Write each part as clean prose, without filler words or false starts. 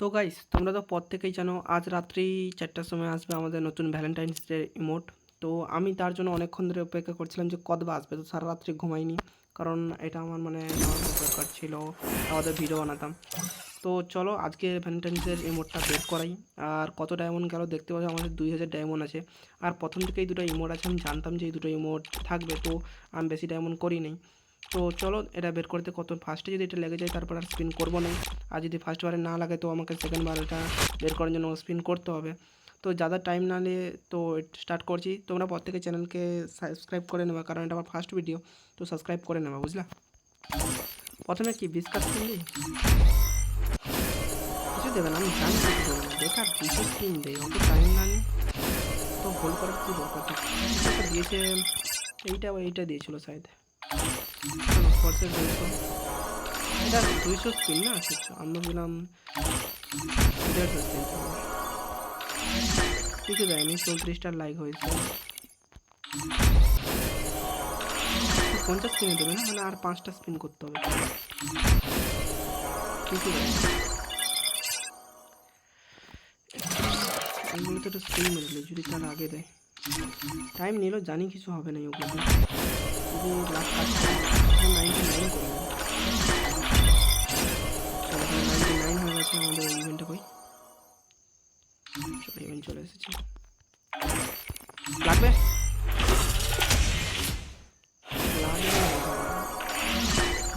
তো গাইস তোমরা তো প্রত্যেকেই জানো আজ রাত্রি 4টার সময় আসবে আমাদের নতুন ভ্যালেন্টাইন্স ডে ইমোট। তো আমি তার জন্য অনেকক্ষণ ধরে অপেক্ষা করছিলাম যে কবে আসবে, তো সারা রাত্রি ঘুমাইনি কারণ এটা আমার নেওয়ার দরকার ছিল, আমাদের ভিডিও বানাতাম। তো চলো আজকে ভ্যালেন্টাইন্সের ইমোটটা বের করাই। আর কত ডায়মন্ড গেল দেখতে পাচ্ছি, আমাদের 2000 ডায়মন্ড আছে। আর প্রথম থেকেই দুটো ইমোট আছে, আমি জানতাম যে এই দুটো ইমোট থাকবে, তো আমি বেশি ডায়মন্ড করি নাই। তো চলো এটা বের করতে কত ফার্স্টে যদি এটা লেগে যায় তারপর আর স্পিন করবো না। আর যদি ফার্স্ট বারে না লাগে তো আমাকে সেকেন্ড বার এটা বের করার জন্য স্পিন করতে হবে। তো ज़्यादा টাইম না নিয়ে তো স্টার্ট করছি। তোমরা প্রত্যেকে চ্যানেলকে সাবস্ক্রাইব করে নেবা কারণ এটা আমার ফার্স্ট ভিডিও, তো সাবস্ক্রাইব করে নেবা, বুঝলা। প্রথমে কি বিস্কাট কিনলি, কিছু দেবে না, আমি জানি কিছু দেবে না, বেকার 200 স্পিন দেয়, অত টাইম না নিয়ে তো হোল্ড করার কী দরকার দিয়েছে। এইটা দিয়েছিল শায়দ, ফর্সের 200, এটা 200 স্পিন না, আচ্ছা আমরা দিলাম 150 স্পিন। কিছু দেয়নি, 34টা লাইক হয়েছে, 50 স্পিনে দেবে না, মানে আর 5টা স্পিন করতে হবে, কিছু দেয়নি। ওগুলো তো একটা স্পিন মেরে যদি তার আগে দেয়, টাইম নিল জানি কিছু হবে না ওগুলো, যদি লাখ কাজ 99 করে নেবে। 99 হয়ে গেছে আমাদের ইভেন্টে, কই চলো ইভেন্ট চলে এসেছে, লাগবে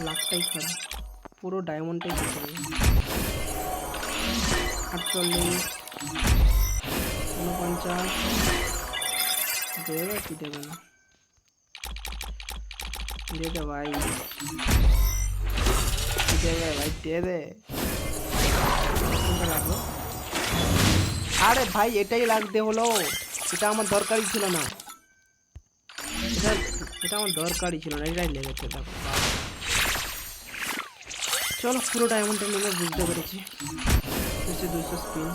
লাখটাই খারাপ, পুরো ডায়মন্ডটাই কেটে যাবে। 48, 49 দেবে কি দেবে না, দে দে ভাই, দেবে ভাই, দে দে। লাগলো, আরে ভাই এটাই লাগতে হলো, এটা আমার দরকারই ছিল না, এটা আমার দরকারই ছিল না, এটাই লেগেছে। দেখো চলো পুরো ডায়মন্ডটা নিলে বুঝতে পেরেছি, 200 স্পিন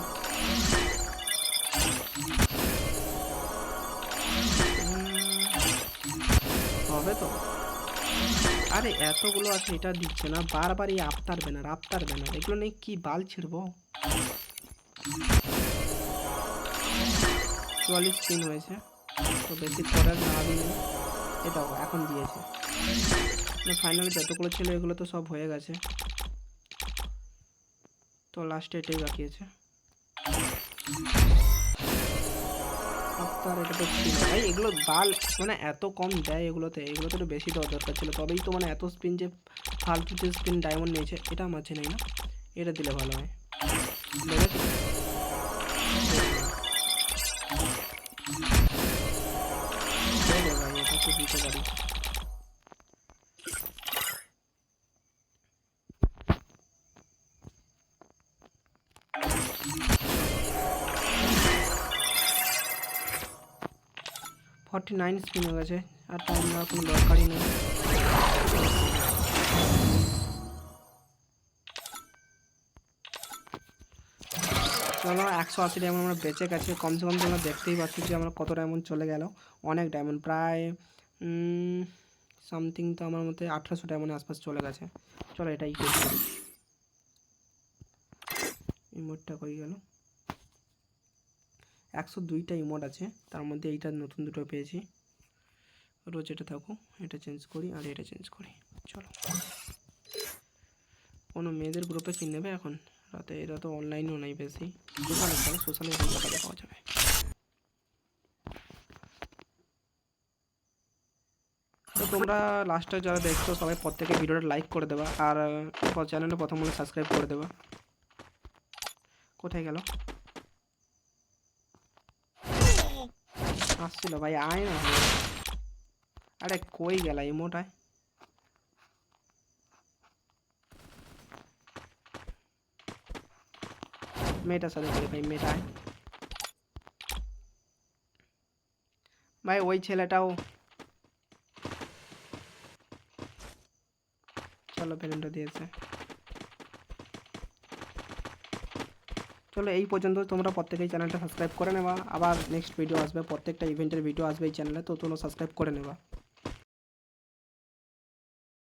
হবে তো। আরে এতগুলো আছে, এটা দিচ্ছে না বারবার, এই আফতার ব্যানার এগুলো নেই, কি বাল ছিড়বো। 44 স্পিন হয়েছে, তো বেশি করার না দিলে এটাও এখন দিয়েছে, ফাইনালি যতগুলো ছিল এগুলো তো সব হয়ে গেছে, তো লাস্টে এটাই বাকি আছে। আফতার এটা তো ছিল ভাই, এগুলো বাল মানে এত কম দেয় এগুলোতে একটু বেশি দেওয়া দরকার ছিল, তবেই তো মানে এত স্পিন যে ফালতু যে স্পিন ডায়মন্ড নিয়েছে, এটা আমার চেনাই না, এটা দিলে ভালো হয়। ভাই এটা তো দিতে পারি, ফর্টি 49 স্পিন হয়ে গেছে, আর টাইম নেওয়ার কোনো দরকারই নেই। চলো 180 ডায়মন্ড আমরা বেঁচে গেছে, কমসে কম তোমরা দেখতেই পাচ্ছ যে আমরা কত ডায়মন্ড চলে গেল, অনেক ডায়মন্ড, প্রায় সামথিং, তো আমার মতে 1800 ডায়মন্ডের আশপাশ চলে গেছে। চলো এটাই করি, ইমোটটা কই গেল, 102টা ইমোট আছে, তার মধ্যে এইটা নতুন দুটো পেয়েছি, রোজ এটা থাকো, এটা চেঞ্জ করি আর এটা চেঞ্জ করি। চলো কোনো মেয়েদের গ্রুপে কিনে নেবে এখন রাতে, এরা তো অনলাইনেও নাই বেশি, সোশ্যালে সকালে পাওয়া যাবে। তো তোমরা লাস্টে যারা দেখছো সবাই প্রত্যেকে ভিডিওটা লাইক করে দেবা, আর চ্যানেলে প্রথম হলে সাবস্ক্রাইব করে দেবা। কোথায় গেল, আসছিল ভাই, আয় না, আরে কই গেলা ইমোটায়, মেয়েটার সাথে করি ভাই, মেয়েটা আয় ভাই, ওই ছেলেটাও, চলো পেমেন্টটা দিয়েছে। চলো এই পর্যন্ত, তোমরা প্রত্যেকেই চ্যানেলটা সাবস্ক্রাইব করে নেবা, আবার নেক্সট ভিডিও আসবে, প্রত্যেকটা ইভেন্টের ভিডিও আসবে এই চ্যানেলে, তো তোমরা সাবস্ক্রাইব করে নেবা।